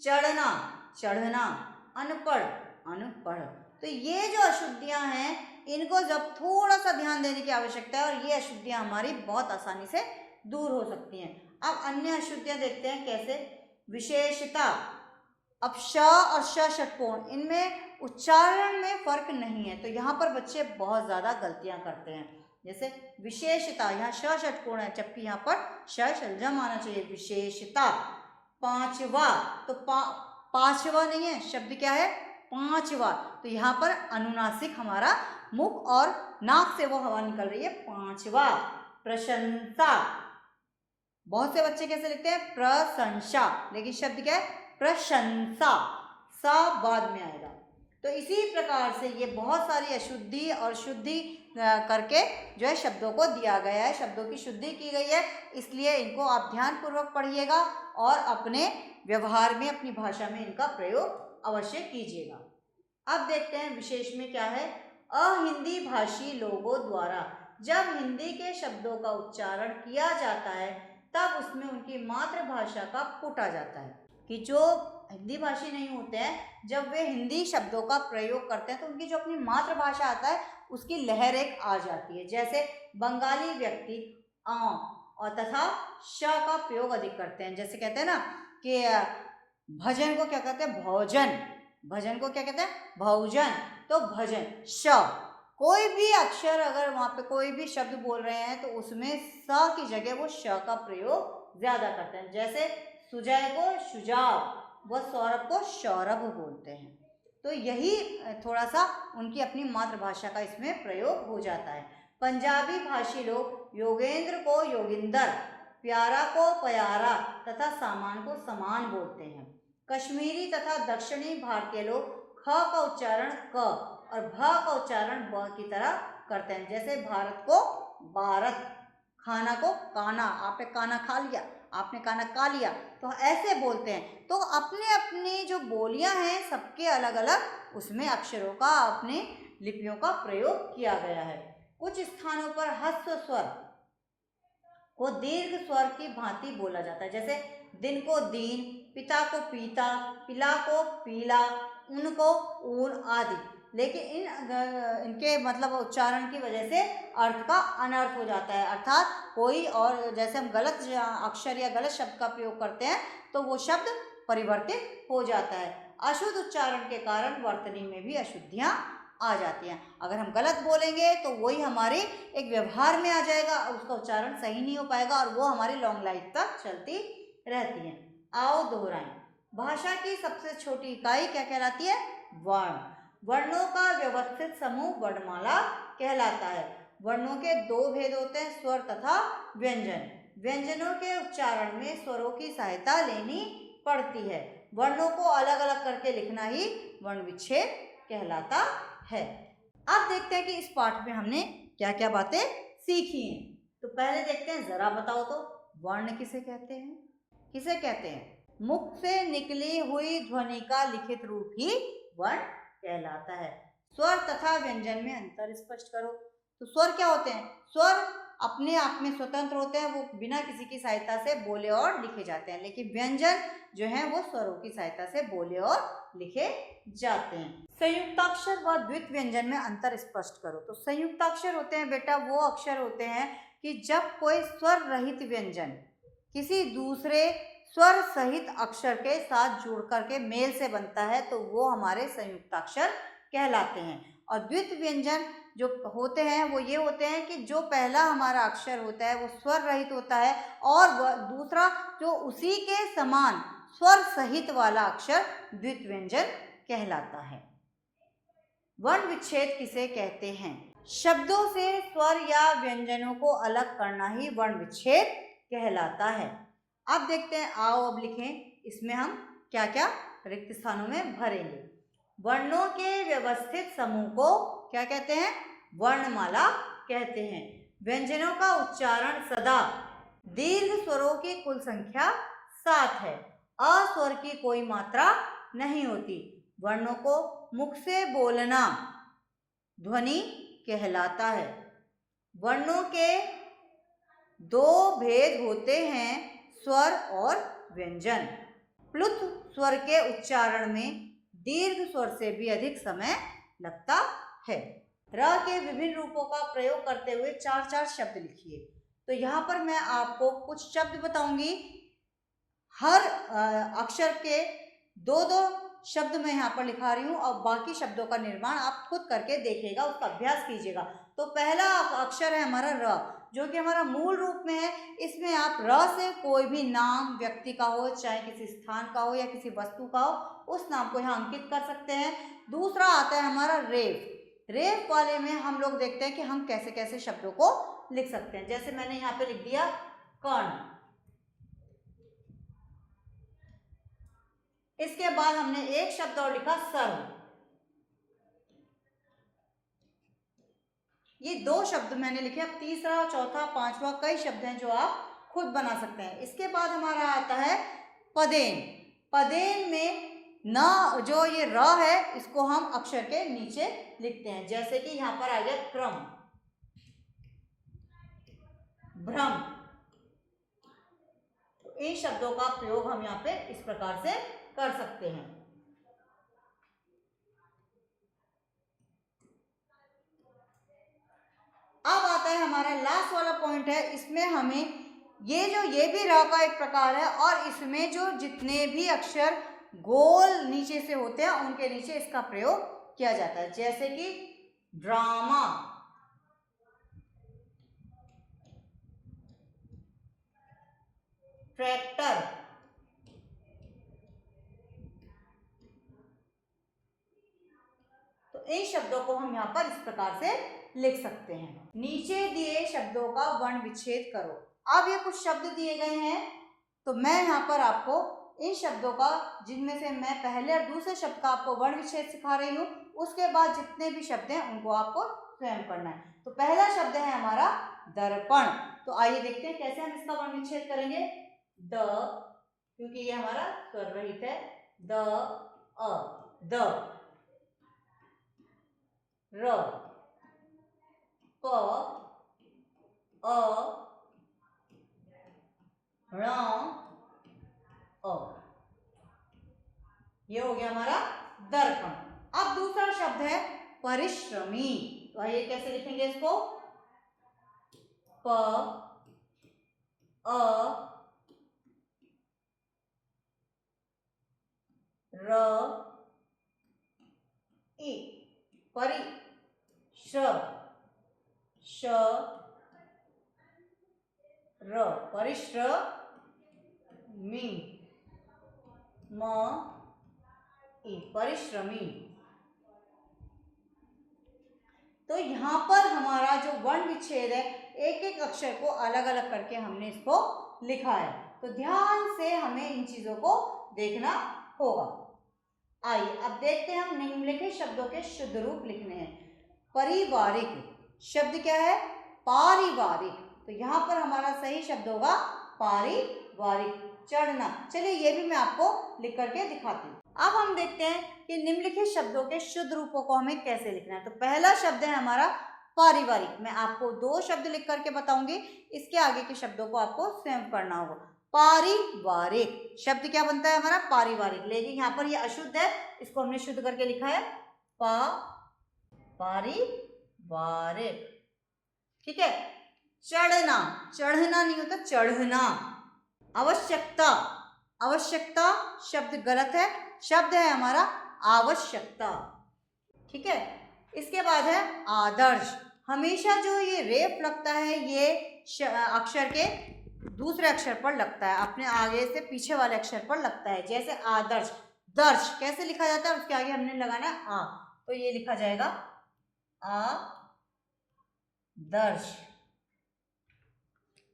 चढ़ना, चढ़ना। अनपढ़, अनपढ़। तो ये जो अशुद्धियां हैं इनको जब थोड़ा सा ध्यान देने की आवश्यकता है और ये अशुद्धियां हमारी बहुत आसानी से दूर हो सकती हैं। अब अन्य अशुद्धियां देखते हैं कैसे। विशेषता। अब श और श षटकोण, इनमें उच्चारण में फर्क नहीं है, तो यहाँ पर बच्चे बहुत ज्यादा गलतियां करते हैं। जैसे विशेषता, यहाँ श षटकोण है जबकि यहाँ पर श शलजम आना चाहिए। विशेषता। पांचवा, तो पांचवा नहीं है, शब्द क्या है? पांचवा। तो यहाँ पर अनुनासिक हमारा मुख और नाक से वो हवा निकल रही है। पांचवा। प्रशंसा। बहुत से बच्चे कैसे लिखते हैं? प्रशंसा, लेकिन शब्द क्या है? प्रशंसा। सा बाद में आएगा। तो इसी प्रकार से ये बहुत सारी अशुद्धि और शुद्धि करके जो है शब्दों को दिया गया है, शब्दों की शुद्धि की गई है, इसलिए इनको आप ध्यानपूर्वक पढ़िएगा और अपने व्यवहार में अपनी भाषा में इनका प्रयोग अवश्य कीजिएगा। अब देखते हैं विशेष में क्या है। अहिंदी भाषी लोगों द्वारा जब हिंदी के शब्दों का उच्चारण किया जाता है तब उसमें उनकी मातृभाषा का पुट आ जाता है। कि जो हिंदी भाषी नहीं होते हैं जब वे हिंदी शब्दों का प्रयोग करते हैं तो उनकी जो अपनी मातृभाषा आता है उसकी लहर एक आ जाती है। जैसे बंगाली व्यक्ति आ और तथा श का प्रयोग अधिक करते हैं। जैसे कहते हैं ना कि भजन को क्या कहते हैं? भोजन। भजन को क्या कहते हैं? भोजन। तो भजन। श, कोई भी अक्षर अगर वहां पे कोई भी शब्द बोल रहे हैं तो उसमें स की जगह वो श का प्रयोग ज्यादा करते हैं। जैसे सुजय को सुजाव, व सौरभ को सौरभ बोलते हैं। तो यही थोड़ा सा उनकी अपनी मातृभाषा का इसमें प्रयोग हो जाता है। पंजाबी भाषी लोग योगेंद्र को योगिंदर, प्यारा को प्यारा तथा सामान को समान बोलते हैं। कश्मीरी तथा दक्षिणी भारतीय लोग ख का उच्चारण क और भ का उच्चारण ब की तरह करते हैं। जैसे भारत को भारत, खाना को काना, आपने काना खा लिया, आपने काना खा लिया, तो ऐसे बोलते हैं। तो अपने अपने जो बोलियां हैं सबके अलग अलग उसमें अक्षरों का, अपने लिपियों का प्रयोग किया गया है। कुछ स्थानों पर ह्रस्व स्वर को दीर्घ स्वर की भांति बोला जाता है। जैसे दिन को दीन, पिता को पीता, पिला को पीला, उनको, ऊन आदि। लेकिन इनके मतलब उच्चारण की वजह से अर्थ का अनर्थ हो जाता है, अर्थात कोई और जैसे हम गलत अक्षर या गलत शब्द का प्रयोग करते हैं तो वो शब्द परिवर्तित हो जाता है। अशुद्ध उच्चारण के कारण वर्तनी में भी अशुद्धियाँ आ जाती हैं। अगर हम गलत बोलेंगे तो वही हमारे एक व्यवहार में आ जाएगा और उसका उच्चारण सही नहीं हो पाएगा और वो हमारी लॉन्ग लाइफ तक चलती रहती है। आओ दोहराएं। भाषा की सबसे छोटी इकाई क्या कहलाती है? वर्ण। वर्णों का व्यवस्थित समूह वर्णमाला कहलाता है। वर्णों के दो भेद होते हैं, स्वर तथा व्यंजन। व्यंजनों के उच्चारण में स्वरों की सहायता लेनी पड़ती है। वर्णों को अलग अलग करके लिखना ही वर्ण विच्छेद कहलाता है। अब देखते हैं कि इस पाठ में हमने क्या क्या बातें सीखी हैं। तो पहले देखते हैं, जरा बताओ तो वर्ण किसे कहते हैं? किसे कहते हैं? मुख से निकली हुई ध्वनि का लिखित रूप ही वर्ण कहलाता है। स्वर तथा व्यंजन में अंतर स्पष्ट करो। तो स्वर क्या होते हैं? स्वर अपने आप में स्वतंत्र होते हैं, वो बिना किसी की सहायता से बोले और लिखे जाते हैं। लेकिन व्यंजन जो है वो स्वरों की सहायता से बोले और लिखे जाते हैं। संयुक्ताक्षर व द्वित व्यंजन में अंतर स्पष्ट करो। तो संयुक्ताक्षर होते हैं बेटा वो अक्षर होते हैं कि जब कोई स्वर रहित व्यंजन किसी दूसरे स्वर सहित अक्षर के साथ जुड़ करके मेल से बनता है तो वो हमारे संयुक्ताक्षर कहलाते हैं। और द्वित व्यंजन जो होते हैं वो ये होते हैं कि जो पहला हमारा अक्षर होता है वो स्वर रहित होता है और दूसरा जो उसी के समान स्वर सहित वाला अक्षर द्वित व्यंजन कहलाता है। वर्ण विच्छेद किसे कहते हैं? शब्दों से स्वर या व्यंजनों को अलग करना ही वर्ण विच्छेद कहलाता है। अब देखते हैं, आओ अब लिखें इसमें हम क्या क्या रिक्त स्थानों में भरेंगे। वर्णों के व्यवस्थित समूह को क्या कहते हैं? वर्णमाला कहते हैं। व्यंजनों का उच्चारण सदा दीर्घ स्वरों की कुल संख्या 7 है। अस्वर की कोई मात्रा नहीं होती। वर्णों को मुख से बोलना ध्वनि कहलाता है। वर्णों के दो भेद होते हैं, स्वर और व्यंजन। प्लुत स्वर के उच्चारण में दीर्घ स्वर से भी अधिक समय लगता है। र के विभिन्न रूपों का प्रयोग करते हुए 4-4 शब्द लिखिए। तो यहाँ पर मैं आपको कुछ शब्द बताऊंगी, हर अक्षर के 2-2 शब्द मैं यहाँ पर लिखा रही हूँ और बाकी शब्दों का निर्माण आप खुद करके देखिएगा, उसका अभ्यास कीजिएगा। तो पहला अक्षर है हमारा र, जो कि हमारा मूल रूप में है। इसमें आप र से कोई भी नाम व्यक्ति का हो, चाहे किसी स्थान का हो या किसी वस्तु का हो, उस नाम को यहाँ अंकित कर सकते हैं। दूसरा आता है हमारा रेफ। रेफ वाले में हम लोग देखते हैं कि हम कैसे कैसे शब्दों को लिख सकते हैं। जैसे मैंने यहाँ पे लिख दिया कर्ण। इसके बाद हमने एक शब्द और लिखा सर्व। ये 2 शब्द मैंने लिखे। अब तीसरा, चौथा, पांचवा कई शब्द हैं जो आप खुद बना सकते हैं। इसके बाद हमारा आता है पदेन। पदेन में न जो ये र है इसको हम अक्षर के नीचे लिखते हैं, जैसे कि यहाँ पर आ गया क्रम, भ्रम। इन शब्दों का प्रयोग हम यहाँ पे इस प्रकार से कर सकते हैं। अब आता है हमारा लास्ट वाला पॉइंट है। इसमें हमें ये भी र का एक प्रकार है और इसमें जो जितने भी अक्षर गोल नीचे से होते हैं उनके नीचे इसका प्रयोग किया जाता है, जैसे कि ड्रामा, ट्रैक्टर, तो इन शब्दों को हम यहाँ पर इस प्रकार से लिख सकते हैं। नीचे दिए शब्दों का वर्ण विच्छेद करो। अब ये कुछ शब्द दिए गए हैं तो मैं यहाँ पर आपको इन शब्दों का, जिनमें से मैं पहले और दूसरे शब्द का आपको वर्ण विच्छेद सिखा रही हूँ, उसके बाद जितने भी शब्द हैं उनको आपको स्वयं करना है। तो पहला शब्द है हमारा दर्पण। तो आइए देखते हैं कैसे हम इसका वर्ण विच्छेद करेंगे। द, क्योंकि ये हमारा स्वर रहित है, द, अ, द, र, प, अ, ण, अ। ये हो गया हमारा दर्पण। अब दूसरा शब्द है परिश्रमी। तो आइए कैसे लिखेंगे इसको, प अ र ई, परि श श र, परिश्रमी, म ई, परिश्रमी। तो यहाँ पर हमारा जो वर्ण विच्छेद है, एक एक अक्षर को अलग अलग करके हमने इसको लिखा है। तो ध्यान से हमें इन चीजों को देखना होगा। आइए अब देखते हैं, हम निम्नलिखित शब्दों के शुद्ध रूप लिखने हैं। पारिवारिक शब्द क्या है, पारिवारिक। तो यहाँ पर हमारा सही शब्द होगा पारिवारिक, चढ़ना। चलिए ये भी मैं आपको लिख करके दिखाती हूँ। अब हम देखते हैं कि निम्नलिखित शब्दों के शुद्ध रूपों को हमें कैसे लिखना है। तो पहला शब्द है हमारा पारिवारिक। मैं आपको 2 शब्द लिख करके बताऊंगी, इसके आगे के शब्दों को आपको स्वयं करना होगा। पारिवारिक शब्द क्या बनता है हमारा, पारिवारिक। लेकिन यहाँ पर ये अशुद्ध है, इसको हमने शुद्ध करके लिखा है पारिवारिक। ठीक है। चढ़ना, चढ़ना नहीं होता, चढ़ना। आवश्यकता, आवश्यकता शब्द गलत है, शब्द है हमारा आवश्यकता। ठीक है। इसके बाद है आदर्श। हमेशा जो ये रेफ लगता है ये अक्षर के दूसरे अक्षर पर लगता है, अपने आगे से पीछे वाले अक्षर पर लगता है। जैसे आदर्श, दर्श कैसे लिखा जाता है, उसके आगे हमने लगाना है आ, तो ये लिखा जाएगा आदर्श।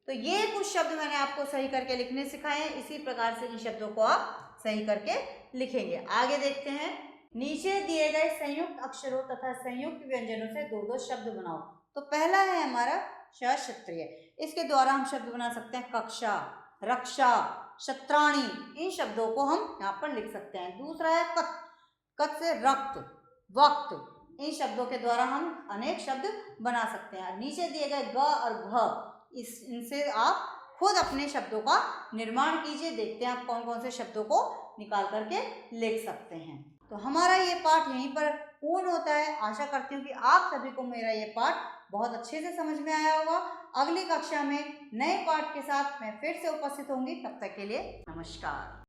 तो ये कुछ शब्द मैंने आपको सही करके लिखने सिखाए हैं, इसी प्रकार से इन शब्दों को आप सही करके लिखेंगे। आगे देखते हैं, नीचे दिए गए संयुक्त अक्षरों तथा संयुक्त व्यंजनों से 2-2 शब्द बनाओ। तो पहला है हमारा क्षत्रिय। इसके द्वारा हम शब्द बना सकते हैं कक्षा, रक्षा, क्षत्राणी। इन शब्दों को हम यहाँ पर लिख सकते हैं। दूसरा है कत, कत से रक्त, वक्त। इन शब्दों के द्वारा हम अनेक शब्द बना सकते हैं। नीचे दिए गए ग और घ, इनसे आप खुद अपने शब्दों का निर्माण कीजिए। देखते हैं आप कौन कौन से शब्दों को निकाल करके लिख सकते हैं। तो हमारा ये पाठ यहीं पर पूर्ण होता है। आशा करती हूँ कि आप सभी को मेरा ये पाठ बहुत अच्छे से समझ में आया होगा। अगली कक्षा में नए पाठ के साथ मैं फिर से उपस्थित होंगी। तब तक के लिए नमस्कार।